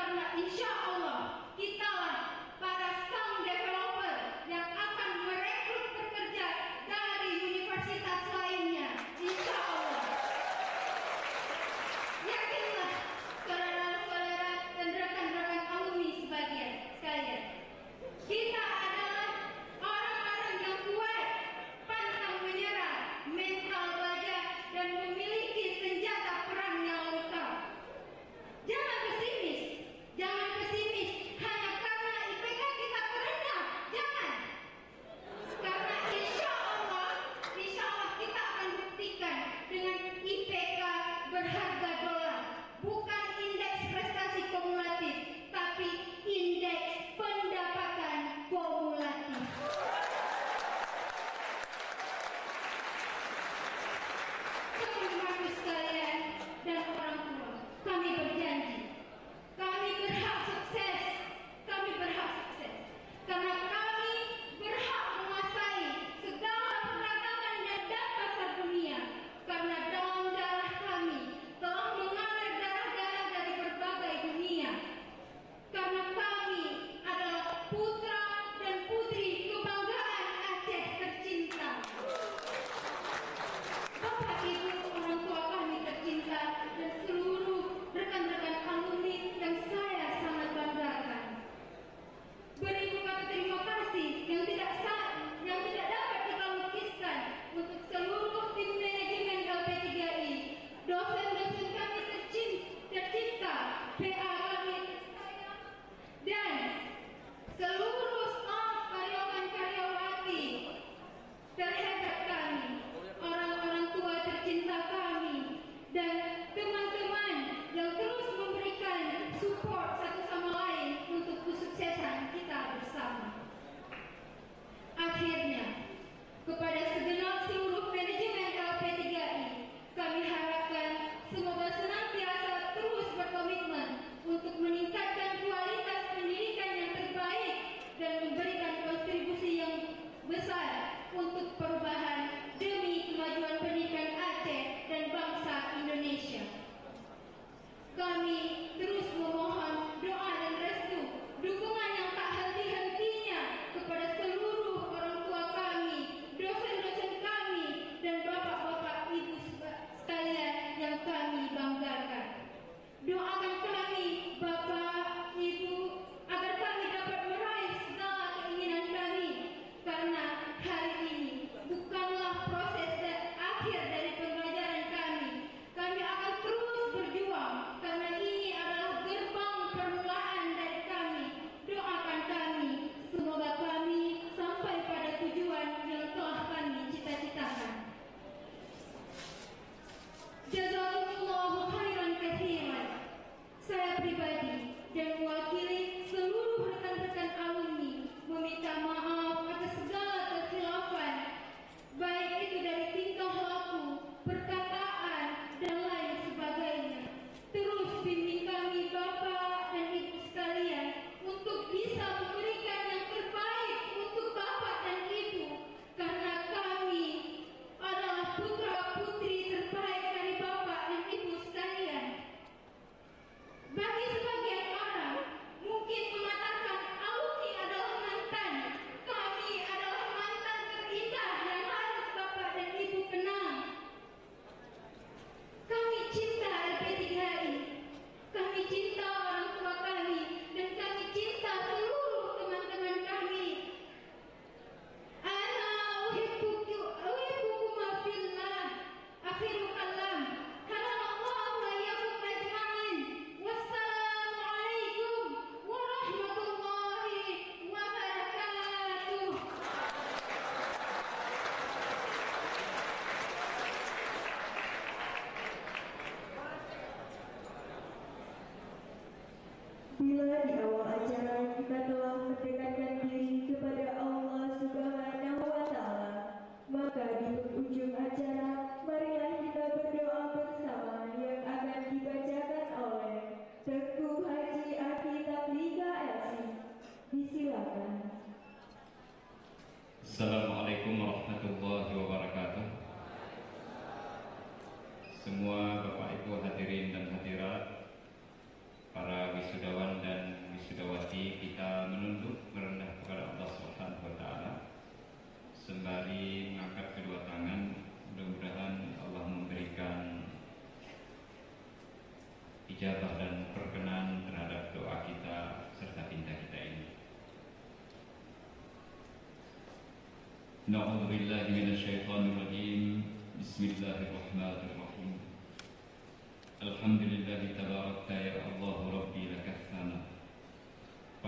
karena insya Allah kitalah para sang developer yang akan merekrut pekerja dari universitas lainnya, insya Allah. Yakinlah saudara-saudara dan rekan-rekan alumni sekalian, kita adalah orang-orang yang kuat, pantang menyerah, mental baja, dan memiliki senjata perang yang lengkap. Jangan pesimis hanya karena IPK kita terendah. Jangan. Karena insya Allah kita akan buktikan dengan IPK berharga dolar, bukan indeks prestasi kumulatif, tapi indeks pendapatan kumulatif. Teman-teman sekalian dan orang tua, kami berjanji, kami berhak sukses karena kami berhak menguasai segala perdagangan dan pasar dunia, karena dalam darah kami telah mengalir darah-darah dari berbagai dunia, karena kami adalah putra dan putri kebanggaan Aceh tercinta. Bapak Ibu orang tua kami tercinta dan seluruh rekan-rekan alumni yang saya sangat banggakan, beribu kata terima kasih yang tidak dapat kita lukiskan untuk seluruh tim manajemen LP3I, dosen-dosen kami tercinta, PA kami tersayang, dan seluruh staf karyawan-karyawati terhebat kami, orang-orang tua tercinta kami, dan teman-teman yang terus memberikan support satu sama lain untuk kesuksesan kita bersama. Akhirnya, kepada segenap seluruh manajemen LP3I, kami harapkan semoga senantiasa terus berkomitmen untuk meningkatkan kualitas pendidikan yang terbaik dan memberikan kontribusi yang besar untuk perubahan demi kemajuan pendidikan Aceh dan bangsa Indonesia. Kami terus memohon doa dan restu, dukungan yang tak henti-hentinya kepada seluruh orang tua kami, dosen-dosen kami, dan bapak-bapak ibu sekalian yang kami banggakan. Doakan kami, Bapak, Ibu, agar kami dapat meraih segala keinginan kami, karena hari ini bukanlah proses akhir dari pembelajaran kami. Kami akan terus berjuang, karena ini adalah gerbang permulaan dari kami. Doakan kami, semoga kami sampai pada tujuan yang telah kami cita-citakan. Jazakumullahu khairan katsiran. Saya pribadi dan mewakili seluruh rekan-rekan alumni meminta maaf atas segala kekhilafan, baik itu dari tingkah laku, perkataan, dan lain sebagainya. Terus bimbing kami Bapak dan Ibu sekalian untuk bisa memberikan yang terbaik untuk Bapak dan Ibu, karena kami adalah putra-putri terbaik dari Bapak dan Ibu sekalian. Bagi sebagian orang mungkin mengatakan alumni adalah mantan. Kami adalah mantan terindah yang harus Bapak dan Ibu kenal. Kami cinta LP3I, kami cinta orang tua kami, dan kami cinta seluruh teman-teman kami. Ana uhibbukum fillah. Akhirul kalam. Halallahu wa iyyakum ajma'in. Wassalamualaikum warahmatullahi wabarakatuh. Bila di awal acara kita telah mendekatkan diri kepada Allah Subhanahu wa Ta'ala, maka di ujung acara marilah kita berdoa bersama yang akan dibacakan oleh Tengku Haji Aki Tablika LC. Disilakan. Assalamualaikum warahmatullahi wabarakatuh. Semua Bapak Ibu hadirin dan hadirat, para wisudawan ijabah dan perkenan terhadap doa kita serta tinta kita ini. Na'udzu billahi minasyaitonir rajim. Bismillahirrahmanirrahim. Alhamdulillahi tabarakta ya Allah rabbi lakal thana.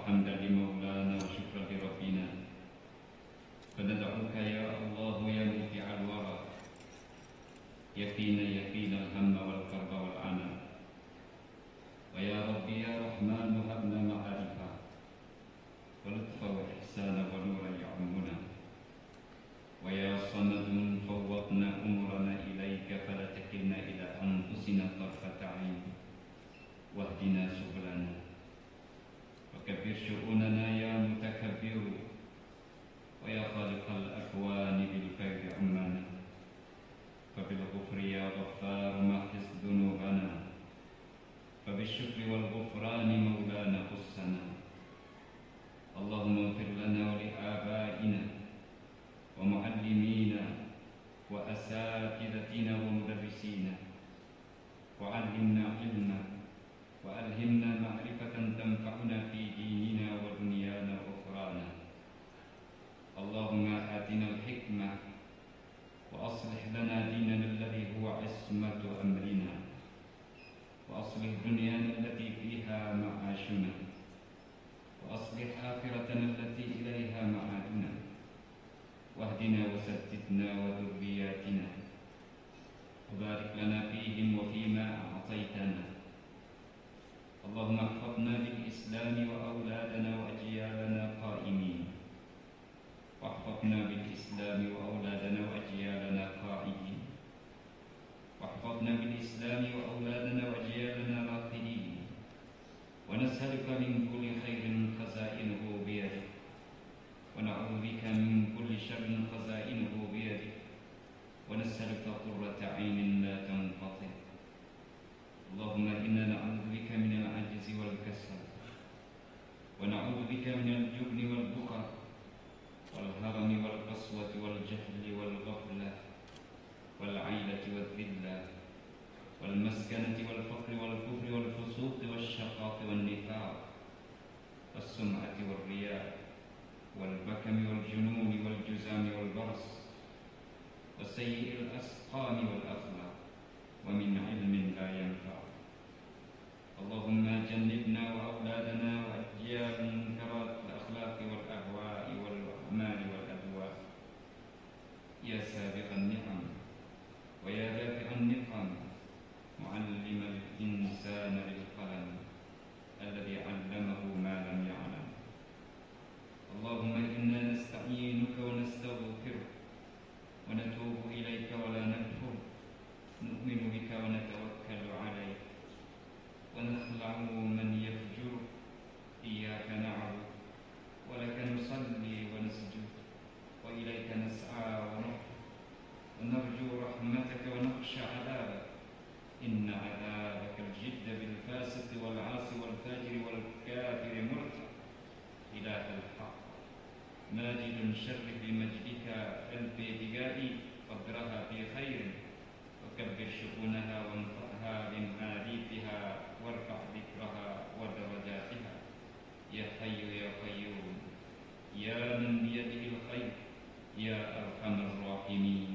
Hamdan li maulana wa syukran li rabbina. Fanad'uka ya Allah ya muti'al wara. Yaqina al-hamma wal karba wal ana. Wa ya rabbi ya rahman habna ma'arifa. Wa lutfa wa ihsana wa nura ya'ummuna. Wa ya sanadun fawwadna umurana ilaika fala takilna ila anfusina tarfata 'ain. Wahdina subulana. وكبر شؤوننا يا متكبر ويا خالق الأكوان بالخير عمانا فبالغفر يا غفار محص ذنوبنا فبالشكر والغفران مولانا خصنا اللهم اغفر لنا ولآبائنا ومعلمينا وأساتذتنا ومدرسينا وعلمنا علما وألهمنا معرفة تنفعنا في ديننا ودنيانا وأخرانا اللهم آتنا الحكمة وأصلح لنا ديننا الذي هو عصمة أمرنا وأصلح دنيانا التي فيها معاشنا وأصلح آخرتنا التي إليها معادنا واهدنا وسددنا وذرياتنا وبارك لنا فيهم وفيما أعطيتنا اللهم احفظنا بالإسلام وأولادنا وأجيالنا قائمين واحفظنا بالإسلام وأولادنا وأجيالنا قائمين واحفظنا بالإسلام وأولادنا وأجيالنا راقدين ونسألك من كل خير خزائنه بيدك ونعوذ بك من كل شر خزائنه بيدك ونسألك قرة عين لا تنقطع اللهم إنا نعوذ بك من العجز والكسل ونعوذ بك من الجبن والبخل والهرم والقسوة والجهل والغفلة والعيلة والذلة والمسكنة والفقر والكفر والفسوق والشقاق والنفاق والسمعة والرياء والبكم والجنون والجزام والبرص وسيء الأسقام والأخلاق ومن علم لا ينفع اللهم جنبنا وأولادنا وأجيال منكرات الأخلاق والأهواء والأعمال والأدواء يا سابق النعم ويا دافع النقم معلم الإنسان للقلم الذي علمه ما لم يعلم اللهم إنا نستعينك ونستغفرك ونتوب إليك ولا نكفر نؤمن بك ونتوكل عليك ونخلع من يفجر إياك نعبد ولك نصلي ونسجد وإليك نسعى ونرجو رحمتك ونخشى عذابك إن عذابك الجد بالفاسق والعاصي والفاجر والكافر مرتع إله الحق ماجد شرف بمجدك ألف هدائي قدرها في خير وكبر شؤونها وانفعها بمعارفها وارفع ذكرها ودرجاتها يا حي يا قيوم يا من بيده الخير يا أرحم الراحمين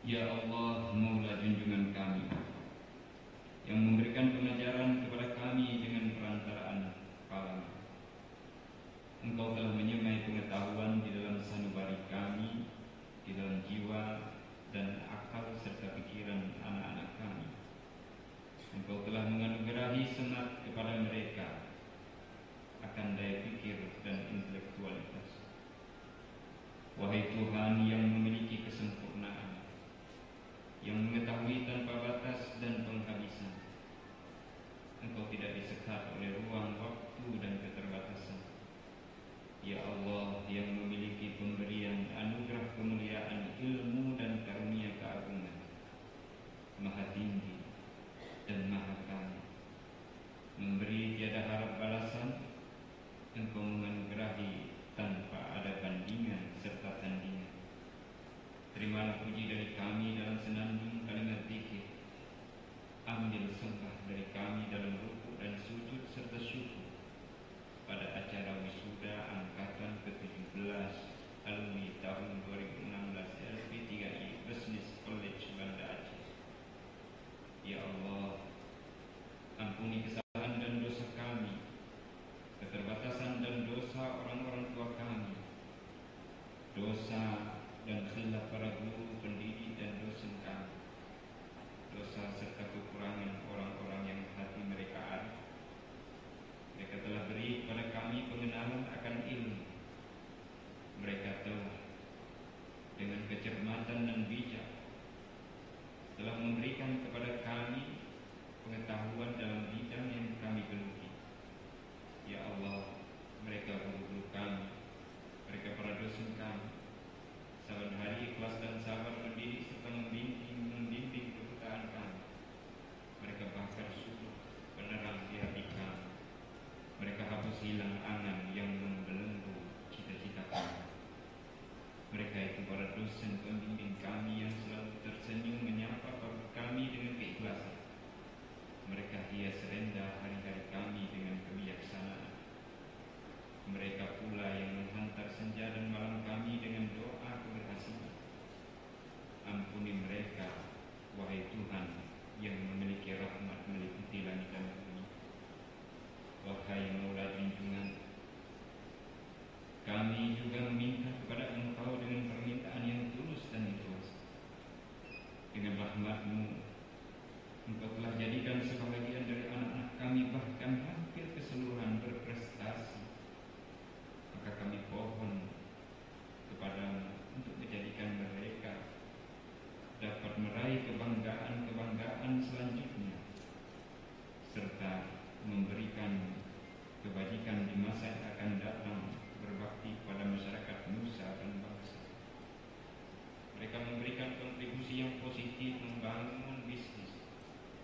Ya Allah, Maula junjungan kami yang memberikan pengajaran kepada kami dengan perantaraan kalam. Engkau telah menyemai pengetahuan di dalam sanubari kami, di dalam jiwa dan akal serta pikiran anak-anak kami. Engkau telah menganugerahi senat kepada mereka akan daya pikir dan intelektualitas. Wahai Tuhan yang memiliki kesempurnaan, yang mengetahui tanpa batas dan penghabisan, Engkau tidak disekat oleh ruang, waktu dan keterbatasan. Ya Allah yang memiliki pemberian anugerah kemuliaan, ilmu dan karunia keagungan, Maha tinggi dan maha kaya, memberi tiada harap balasan. Engkau menganugerahi tanpa ada bandingan serta tandingan. Terimalah puji dari kami dalam senandung kalimat zikir. memberikan kebajikan di masa yang akan datang, berbakti pada masyarakat nusa dan bangsa. Mereka memberikan kontribusi yang positif membangun bisnis,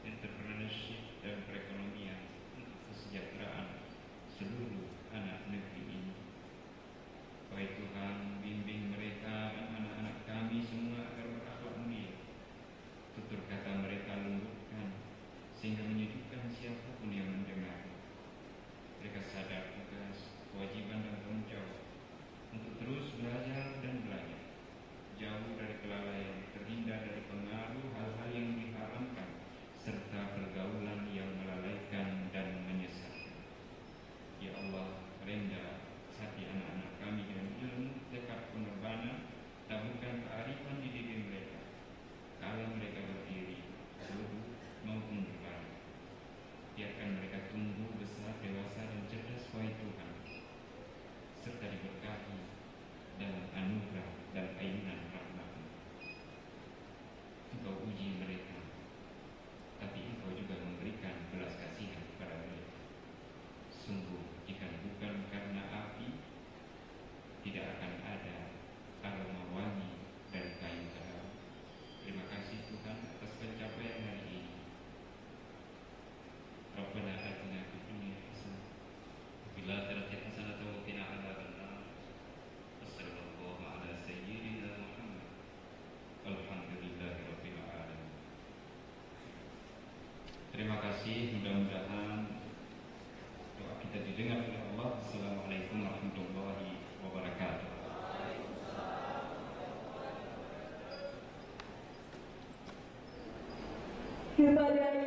entrepreneurship dan perekonomian untuk kesejahteraan seluruh anak negeri ini. Wahai Tuhan, bimbing mereka dan anak-anak kami semua agar berakhlak mulia. Tutur kata mereka lembutkan sehingga menyejukkan siapapun yang mendengar. Mereka sadar tugas, kewajiban dan tanggung jawab untuk terus belajar dan belajar, jauh dari kelalaian, terhindar dari pengaruh hal-hal yang diharamkan, serta pergaulan yang melalaikan dan menyesatkan. Ya Allah, renda hati anak-anak kami dengan ilmu, tekad pengorbanan, taburkan kearifan di diri mereka, kala mereka berdiri, duduk maupun berbaring. Biarkan mereka tumbuh besar, dewasa dan cerdas, wahai Tuhan, serta diberkati dalam anugerah dan ayunan rahmat-Mu. Engkau uji mereka, tapi Engkau juga memberikan belas kasihan kepada mereka. Sungguh, jika bukan karena api, tidak akan ada aroma wangi dari kayu karau. Terima kasih Tuhan atas pencapaian hari ini. Rabbana atina fid dunya hasanah wa fil akhirati hasanah wa qina adzabannar. Wassallallahu ala sayyidina Muhammad. Alhamdulillahirabbil alamin. Terima kasih, mudah-mudahan doa kita didengar oleh Allah. Assalamualaikum warahmatullahi wabarakatuh. Kepada